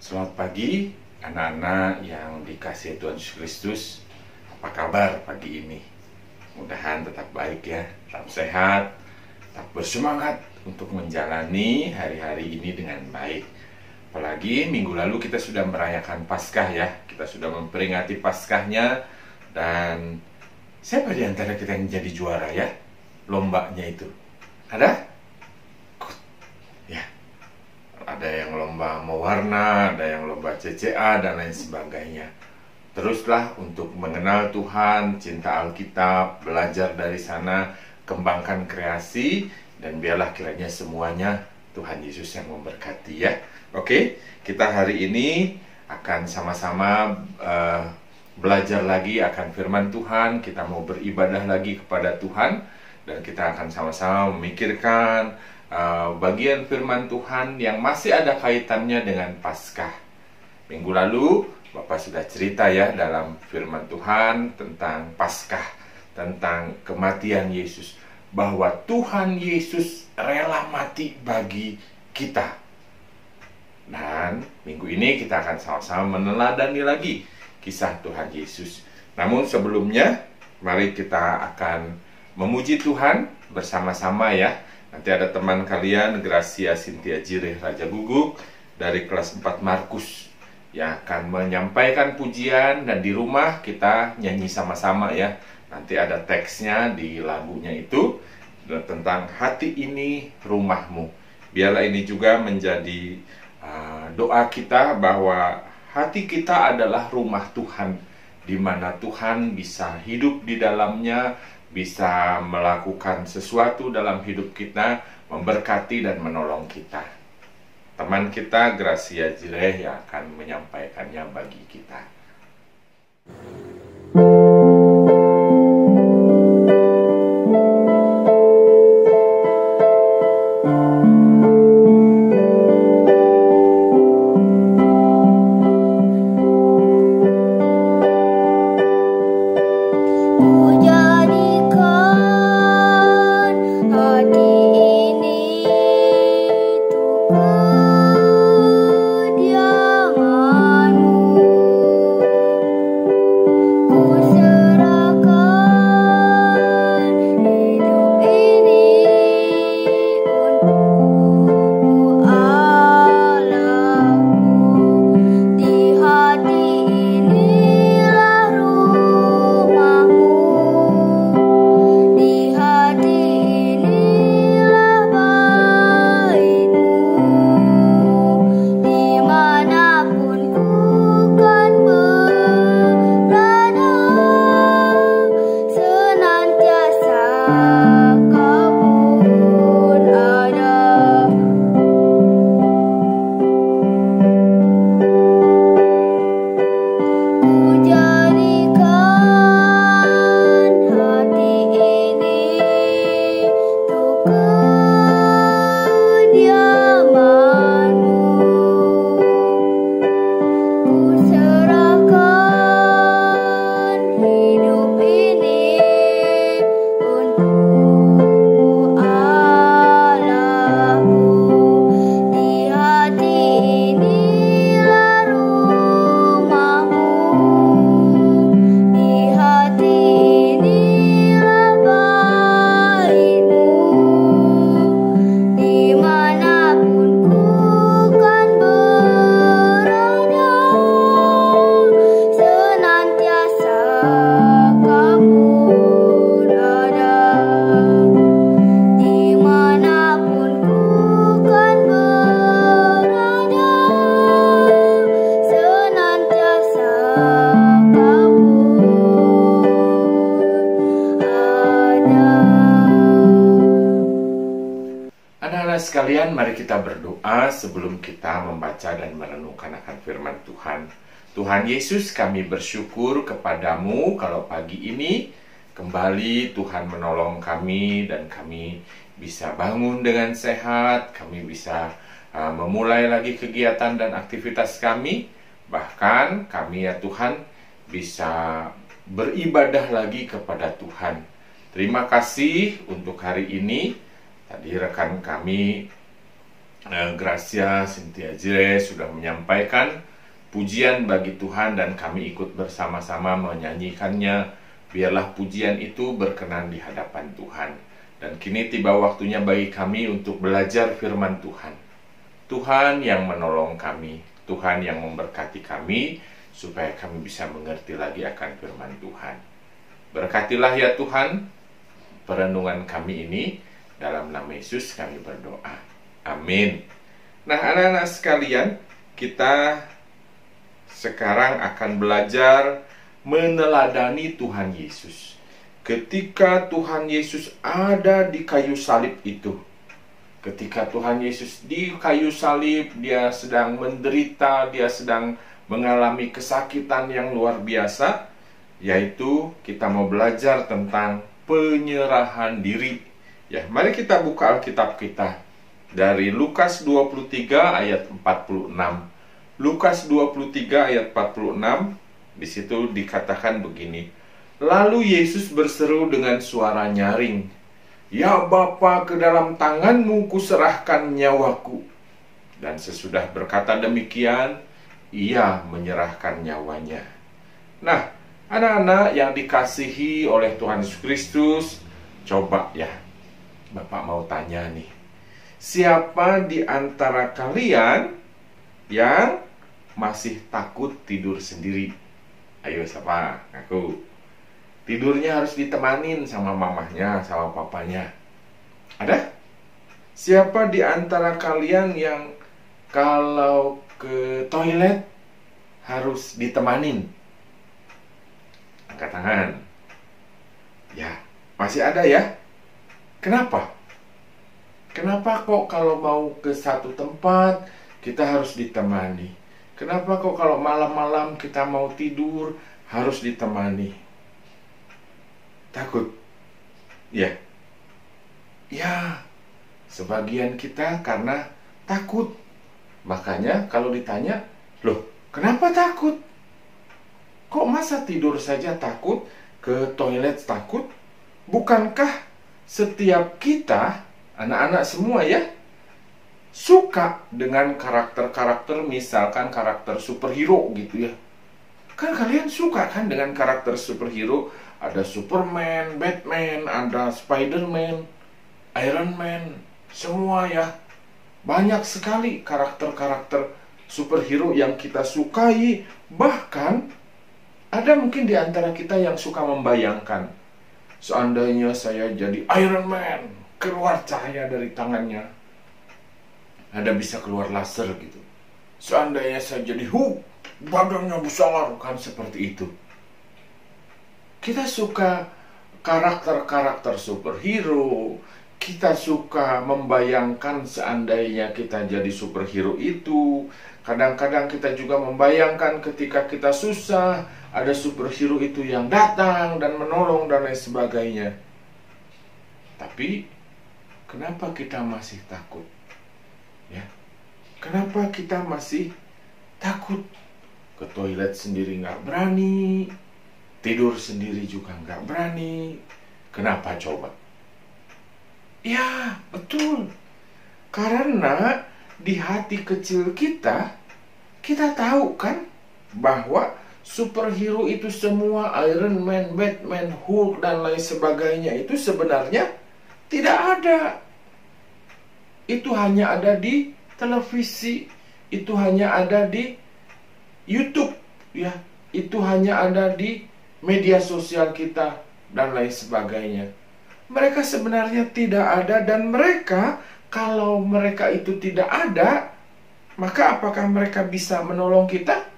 Selamat pagi anak-anak yang dikasihi Tuhan Yesus Kristus. Apa kabar pagi ini? Mudah-mudahan tetap baik ya, tetap sehat, tetap bersemangat untuk menjalani hari-hari ini dengan baik. Apalagi minggu lalu kita sudah merayakan Paskah ya, kita sudah memperingati Paskahnya. Dan siapa di antara kita yang jadi juara ya? Lombanya itu ada? Ya, ada yang lomba mewarna, ada yang lomba CCA dan lain sebagainya. Teruslah untuk mengenal Tuhan, cinta Alkitab, belajar dari sana, kembangkan kreasi, dan biarlah kiranya semuanya Tuhan Yesus yang memberkati ya. Oke, kita hari ini akan sama-sama belajar lagi akan firman Tuhan. Kita mau beribadah lagi kepada Tuhan, dan kita akan sama-sama memikirkan bagian firman Tuhan yang masih ada kaitannya dengan Paskah. Minggu lalu Bapak sudah cerita ya dalam firman Tuhan tentang Paskah, tentang kematian Yesus, bahwa Tuhan Yesus rela mati bagi kita. Dan minggu ini kita akan sama-sama meneladani lagi kisah Tuhan Yesus. Namun sebelumnya, mari kita akan memuji Tuhan bersama-sama ya. Nanti ada teman kalian, Gracia Cynthia Jireh Raja Guguk dari kelas 4 Markus yang akan menyampaikan pujian, dan di rumah kita nyanyi sama-sama ya. Nanti ada teksnya di lagunya itu tentang hati ini rumahmu. Biarlah ini juga menjadi doa kita bahwa hati kita adalah rumah Tuhan, di mana Tuhan bisa hidup di dalamnya, bisa melakukan sesuatu dalam hidup kita, memberkati dan menolong kita. Teman kita Gracia Jireh yang akan menyampaikannya bagi kita. Sekalian, mari kita berdoa sebelum kita membaca dan merenungkan akan firman Tuhan. Tuhan Yesus, kami bersyukur kepadamu kalau pagi ini kembali Tuhan menolong kami, dan kami bisa bangun dengan sehat, kami bisa memulai lagi kegiatan dan aktivitas kami. Bahkan kami ya Tuhan bisa beribadah lagi kepada Tuhan. Terima kasih untuk hari ini. Tadi rekan kami Gracia Cynthia Jire sudah menyampaikan pujian bagi Tuhan dan kami ikut bersama-sama menyanyikannya. Biarlah pujian itu berkenan di hadapan Tuhan. Dan kini tiba waktunya bagi kami untuk belajar firman Tuhan. Tuhan yang menolong kami, Tuhan yang memberkati kami, supaya kami bisa mengerti lagi akan firman Tuhan. Berkatilah ya Tuhan perenungan kami ini, dalam nama Yesus kami berdoa. Amin. Nah, anak-anak sekalian, kita sekarang akan belajar meneladani Tuhan Yesus. Ketika Tuhan Yesus ada di kayu salib itu, ketika Tuhan Yesus di kayu salib, dia sedang menderita, dia sedang mengalami kesakitan yang luar biasa, yaitu kita mau belajar tentang penyerahan diri. Ya, mari kita buka Alkitab kita dari Lukas 23 ayat 46. Lukas 23 ayat 46, di situ dikatakan begini. Lalu Yesus berseru dengan suara nyaring, "Ya Bapa, ke dalam tanganmu kuserahkan nyawaku." Dan sesudah berkata demikian, ia menyerahkan nyawanya. Nah, anak-anak yang dikasihi oleh Tuhan Yesus Kristus, coba ya, Bapak mau tanya nih, siapa di antara kalian yang masih takut tidur sendiri? Ayo siapa? Aku. Tidurnya harus ditemanin sama mamahnya, sama papanya. Ada? Siapa di antara kalian yang kalau ke toilet harus ditemanin? Angkat tangan. Ya, masih ada ya? Kenapa? Kenapa kok kalau mau ke satu tempat kita harus ditemani? Kenapa kok kalau malam-malam kita mau tidur harus ditemani? Takut? Ya. Ya, sebagian kita karena takut. Makanya kalau ditanya, loh, kenapa takut? Kok masa tidur saja takut? Ke toilet takut? Bukankah setiap kita, anak-anak semua ya, suka dengan karakter-karakter, misalkan karakter superhero gitu ya. Kan kalian suka kan dengan karakter superhero? Ada Superman, Batman, ada Spiderman, Iron Man, semua ya. Banyak sekali karakter-karakter superhero yang kita sukai. Bahkan ada mungkin di antara kita yang suka membayangkan, seandainya saya jadi Iron Man, keluar cahaya dari tangannya, ada bisa keluar laser gitu. Seandainya saya jadi Hulk, badannya besar, kan seperti itu. Kita suka karakter-karakter superhero. Kita suka membayangkan seandainya kita jadi superhero itu. Kadang-kadang kita juga membayangkan ketika kita susah, ada superhero itu yang datang dan menolong dan lain sebagainya. Tapi kenapa kita masih takut? Ya, kenapa kita masih takut? Ke toilet sendiri nggak berani, tidur sendiri juga nggak berani. Kenapa coba? Ya, betul. Karena di hati kecil kita tahu kan bahwa superhero itu semua, Iron Man, Batman, Hulk, dan lain sebagainya itu sebenarnya tidak ada. Itu hanya ada di televisi, itu hanya ada di YouTube, ya. Itu hanya ada di media sosial kita, dan lain sebagainya. Mereka sebenarnya tidak ada, dan mereka, kalau mereka itu tidak ada, maka apakah mereka bisa menolong kita?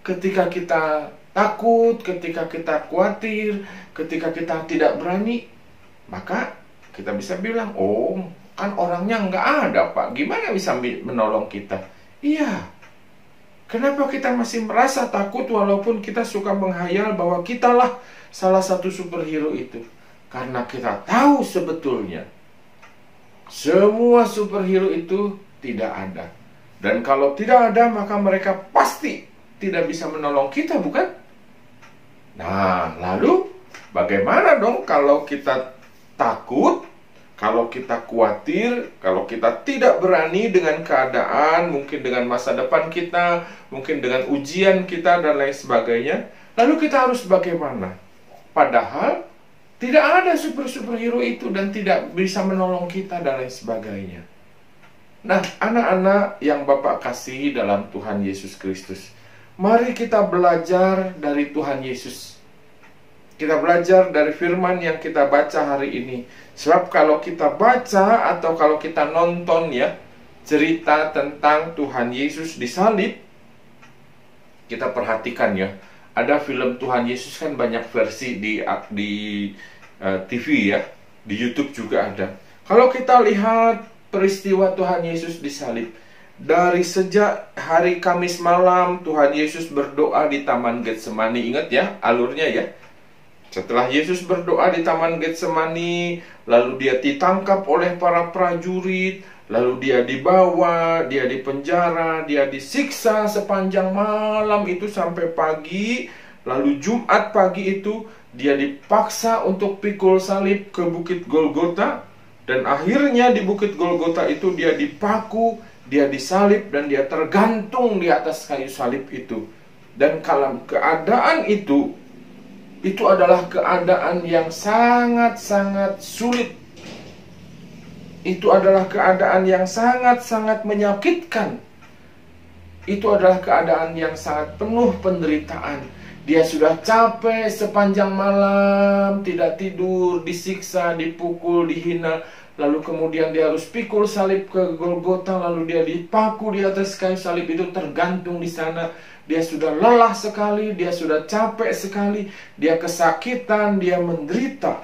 Ketika kita takut, ketika kita khawatir, ketika kita tidak berani, maka kita bisa bilang, oh, kan orangnya nggak ada, Pak. Gimana bisa menolong kita? Iya. Kenapa kita masih merasa takut walaupun kita suka menghayal bahwa kitalah salah satu superhero itu? Karena kita tahu sebetulnya semua superhero itu tidak ada. Dan kalau tidak ada, maka mereka pasti tidak bisa menolong kita, bukan? Nah, lalu bagaimana dong kalau kita takut, Kalau kita khawatir, kalau kita tidak berani dengan keadaan, mungkin dengan masa depan kita, mungkin dengan ujian kita dan lain sebagainya, lalu kita harus bagaimana? Padahal tidak ada superhero itu dan tidak bisa menolong kita dan lain sebagainya. Nah, anak-anak yang Bapak kasihi dalam Tuhan Yesus Kristus, mari kita belajar dari Tuhan Yesus. Kita belajar dari firman yang kita baca hari ini. Sebab kalau kita baca atau kalau kita nonton ya, cerita tentang Tuhan Yesus disalib, kita perhatikan ya, ada film Tuhan Yesus kan banyak versi di TV ya, di YouTube juga ada. Kalau kita lihat peristiwa Tuhan Yesus disalib, dari sejak hari Kamis malam Tuhan Yesus berdoa di Taman Getsemani. Ingat ya alurnya ya. Setelah Yesus berdoa di Taman Getsemani, lalu dia ditangkap oleh para prajurit, lalu dia dibawa, dia dipenjara, dia disiksa sepanjang malam itu sampai pagi. Lalu Jumat pagi itu dia dipaksa untuk pikul salib ke Bukit Golgota, dan akhirnya di Bukit Golgota itu dia dipaku, dia disalib, dan dia tergantung di atas kayu salib itu. Dan kalau keadaan itu adalah keadaan yang sangat-sangat sulit. Itu adalah keadaan yang sangat-sangat menyakitkan. Itu adalah keadaan yang sangat penuh penderitaan. Dia sudah capek sepanjang malam, tidak tidur, disiksa, dipukul, dihina. Lalu kemudian dia harus pikul salib ke Golgota, lalu dia dipaku di atas kayu salib itu, tergantung di sana. Dia sudah lelah sekali, dia sudah capek sekali, dia kesakitan, dia menderita.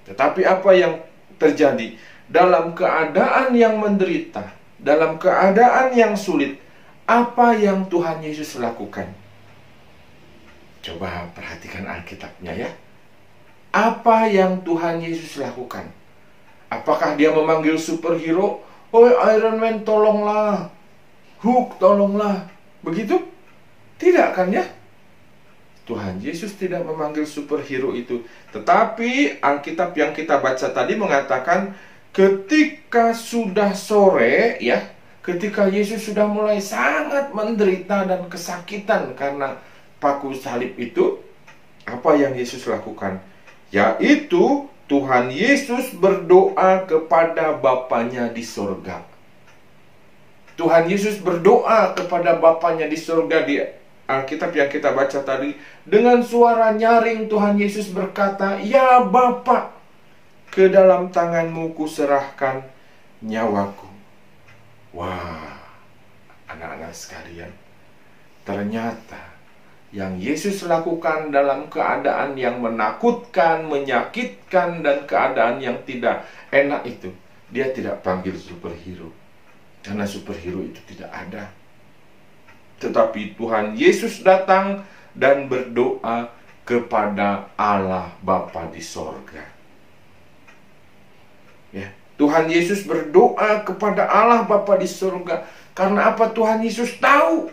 Tetapi apa yang terjadi? Dalam keadaan yang menderita, dalam keadaan yang sulit, apa yang Tuhan Yesus lakukan? Coba perhatikan Alkitabnya ya. Apa yang Tuhan Yesus lakukan? Apakah dia memanggil superhero? Oh, Iron Man tolonglah, Hulk tolonglah. Begitu? Tidak kan ya? Tuhan Yesus tidak memanggil superhero itu. Tetapi Alkitab yang kita baca tadi mengatakan ketika sudah sore ya, ketika Yesus sudah mulai sangat menderita dan kesakitan karena paku salib itu, apa yang Yesus lakukan? Yaitu Tuhan Yesus berdoa kepada Bapanya di sorga. Tuhan Yesus berdoa kepada Bapanya di surga. Di Alkitab yang kita baca tadi, dengan suara nyaring Tuhan Yesus berkata, "Ya Bapa, ke dalam tangan-Mu kuserahkan nyawaku." Wah, anak-anak sekalian, ternyata yang Yesus lakukan dalam keadaan yang menakutkan, menyakitkan, dan keadaan yang tidak enak itu, dia tidak panggil superhero. Karena superhero itu tidak ada. Tetapi Tuhan Yesus datang dan berdoa kepada Allah Bapa di sorga. Ya, Tuhan Yesus berdoa kepada Allah Bapa di sorga. Karena apa? Tuhan Yesus tahu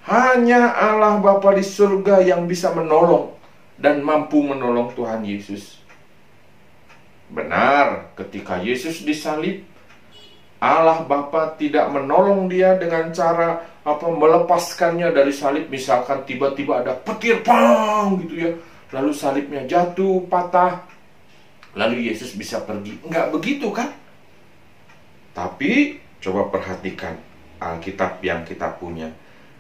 hanya Allah Bapa di surga yang bisa menolong dan mampu menolong Tuhan Yesus. Benar, ketika Yesus disalib, Allah Bapa tidak menolong dia dengan cara melepaskannya dari salib. Misalkan tiba-tiba ada petir, pang gitu ya, lalu salibnya jatuh, patah, lalu Yesus bisa pergi. Enggak begitu kan? Tapi coba perhatikan Alkitab yang kita punya.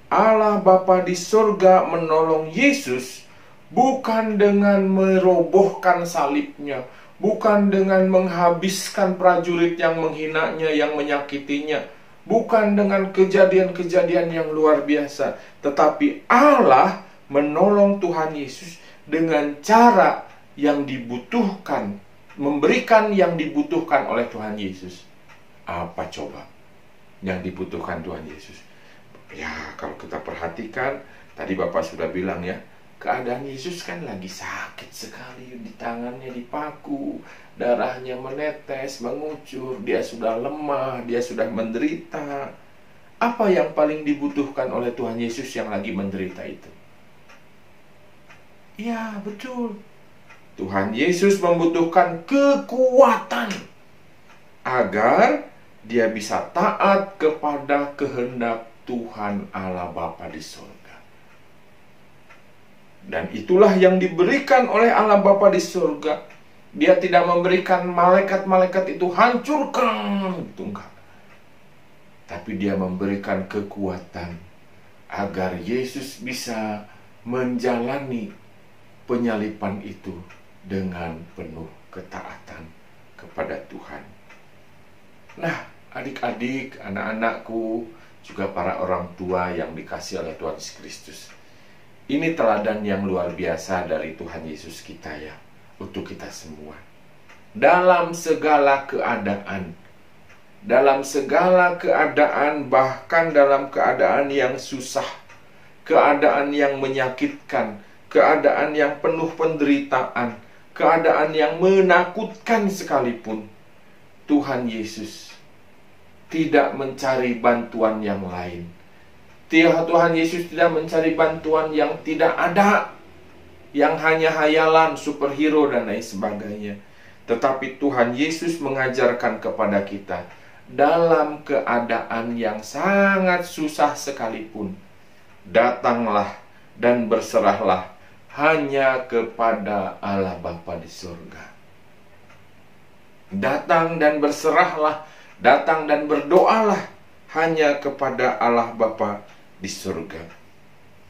Allah Bapa di surga menolong Yesus bukan dengan merobohkan salibnya, bukan dengan menghabiskan prajurit yang menghinanya, yang menyakitinya, bukan dengan kejadian-kejadian yang luar biasa. Tetapi Allah menolong Tuhan Yesus dengan cara yang dibutuhkan, memberikan yang dibutuhkan oleh Tuhan Yesus. Apa coba yang dibutuhkan Tuhan Yesus? Ya, kalau kita perhatikan, tadi Bapak sudah bilang ya, keadaan Yesus kan lagi sakit sekali, di tangannya dipaku, darahnya menetes, mengucur, dia sudah lemah, dia sudah menderita. Apa yang paling dibutuhkan oleh Tuhan Yesus yang lagi menderita itu? Ya, betul. Tuhan Yesus membutuhkan kekuatan agar dia bisa taat kepada kehendak Tuhan Allah Bapa di surga. Dan itulah yang diberikan oleh Allah Bapa di surga. Dia tidak memberikan malaikat-malaikat itu hancurkan, itu enggak. Tapi dia memberikan kekuatan agar Yesus bisa menjalani penyalipan itu dengan penuh ketaatan kepada Tuhan. Nah, adik-adik, anak-anakku, juga para orang tua yang dikasihi oleh Tuhan Yesus Kristus. Ini teladan yang luar biasa dari Tuhan Yesus kita ya, untuk kita semua. Dalam segala keadaan, bahkan dalam keadaan yang susah, keadaan yang menyakitkan, keadaan yang penuh penderitaan, keadaan yang menakutkan sekalipun, Tuhan Yesus tidak mencari bantuan yang lain. Tuhan Yesus tidak mencari bantuan yang tidak ada, yang hanya hayalan, superhero dan lain sebagainya. Tetapi Tuhan Yesus mengajarkan kepada kita, dalam keadaan yang sangat susah sekalipun, datanglah dan berserahlah hanya kepada Allah Bapa di surga. Datang dan berserahlah, datang dan berdoalah hanya kepada Allah Bapa di surga.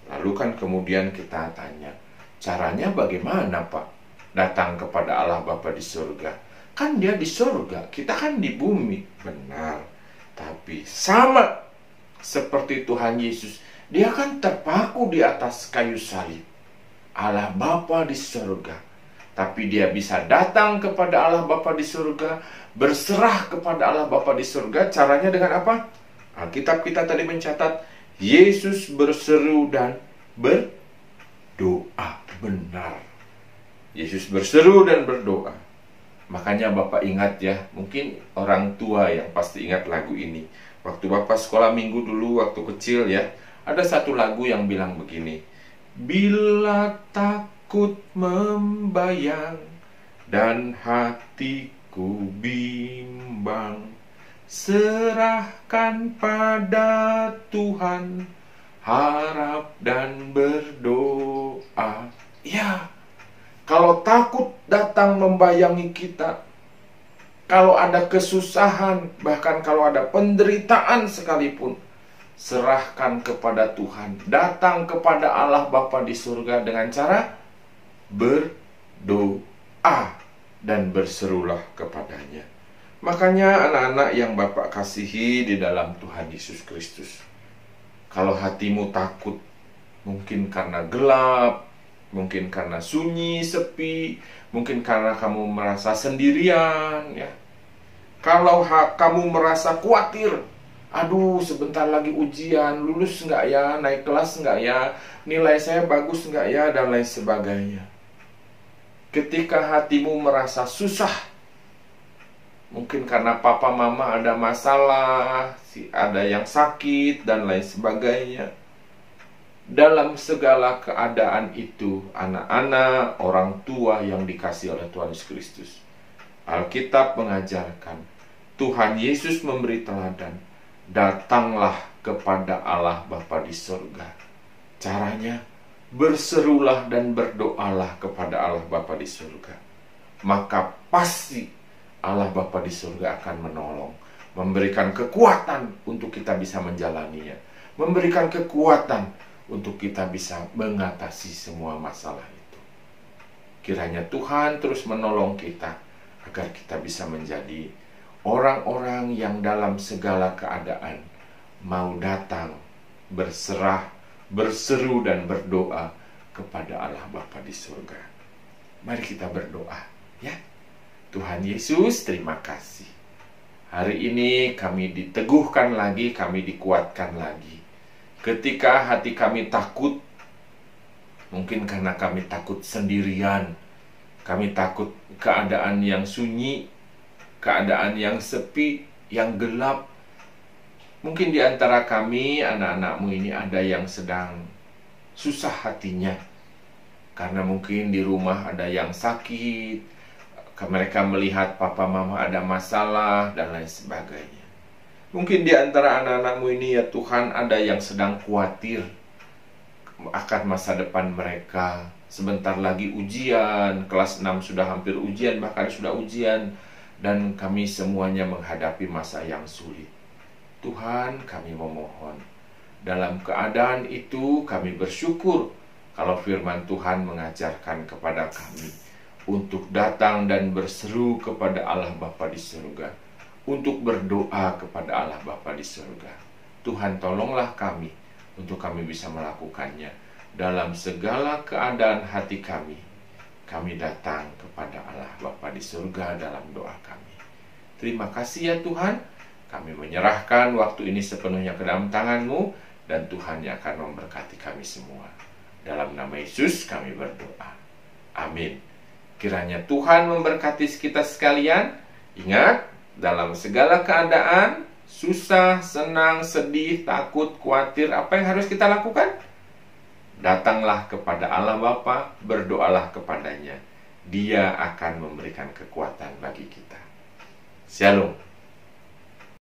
Lalu kan kemudian kita tanya, caranya bagaimana Pak datang kepada Allah Bapa di surga? Kan dia di surga, kita kan di bumi. Benar, tapi sama seperti Tuhan Yesus, dia kan terpaku di atas kayu salib. Allah Bapa di surga, tapi dia bisa datang kepada Allah Bapa di surga, berserah kepada Allah Bapa di surga. Caranya dengan apa? Alkitab kita tadi mencatat, Yesus berseru dan berdoa. Benar, Yesus berseru dan berdoa. Makanya Bapak ingat ya, mungkin orang tua yang pasti ingat lagu ini. Waktu Bapak sekolah minggu dulu, waktu kecil ya, ada satu lagu yang bilang begini, bila takut membayang dan hatiku bimbang, serahkan pada Tuhan, harap dan berdoa. Ya, kalau takut datang membayangi kita, kalau ada kesusahan, bahkan kalau ada penderitaan sekalipun, serahkan kepada Tuhan. Datang kepada Allah Bapa di surga dengan cara berdoa dan berserulah kepadanya. Makanya anak-anak yang Bapak kasihi di dalam Tuhan Yesus Kristus, kalau hatimu takut, mungkin karena gelap, mungkin karena sunyi, sepi, mungkin karena kamu merasa sendirian ya. Kalau kamu merasa khawatir, aduh sebentar lagi ujian, lulus nggak ya, naik kelas nggak ya, nilai saya bagus nggak ya, dan lain sebagainya. Ketika hatimu merasa susah, mungkin karena papa mama ada masalah, ada yang sakit, dan lain sebagainya. Dalam segala keadaan itu, anak-anak, orang tua yang dikasihi oleh Tuhan Yesus Kristus, Alkitab mengajarkan, Tuhan Yesus memberi teladan, datanglah kepada Allah Bapa di surga. Caranya, berserulah dan berdoalah kepada Allah Bapa di surga. Maka pasti Allah Bapa di surga akan menolong, memberikan kekuatan untuk kita bisa menjalaninya, memberikan kekuatan untuk kita bisa mengatasi semua masalah itu. Kiranya Tuhan terus menolong kita agar kita bisa menjadi orang-orang yang dalam segala keadaan mau datang, berserah, berseru dan berdoa kepada Allah Bapa di surga. Mari kita berdoa ya. Tuhan Yesus, terima kasih. Hari ini kami diteguhkan lagi, kami dikuatkan lagi. Ketika hati kami takut, mungkin karena kami takut sendirian, kami takut keadaan yang sunyi, keadaan yang sepi, yang gelap. Mungkin di antara kami, anak-anakmu ini ada yang sedang susah hatinya. Karena mungkin di rumah ada yang sakit, mereka melihat papa mama ada masalah, dan lain sebagainya. Mungkin di antara anak-anakmu ini ya Tuhan, ada yang sedang khawatir akan masa depan mereka. Sebentar lagi ujian, kelas 6 sudah hampir ujian, bahkan sudah ujian, dan kami semuanya menghadapi masa yang sulit. Tuhan, kami memohon, dalam keadaan itu kami bersyukur kalau firman Tuhan mengajarkan kepada kami untuk datang dan berseru kepada Allah Bapa di surga, untuk berdoa kepada Allah Bapa di surga. Tuhan, tolonglah kami untuk kami bisa melakukannya dalam segala keadaan hati kami. Kami datang kepada Allah Bapa di surga dalam doa kami. Terima kasih ya Tuhan. Kami menyerahkan waktu ini sepenuhnya ke dalam tangan-Mu, dan Tuhan yang akan memberkati kami semua. Dalam nama Yesus kami berdoa. Amin. Kiranya Tuhan memberkati kita sekalian. Ingat, dalam segala keadaan, susah, senang, sedih, takut, khawatir, apa yang harus kita lakukan? Datanglah kepada Allah Bapa, berdoalah kepadanya. Dia akan memberikan kekuatan bagi kita. Shalom.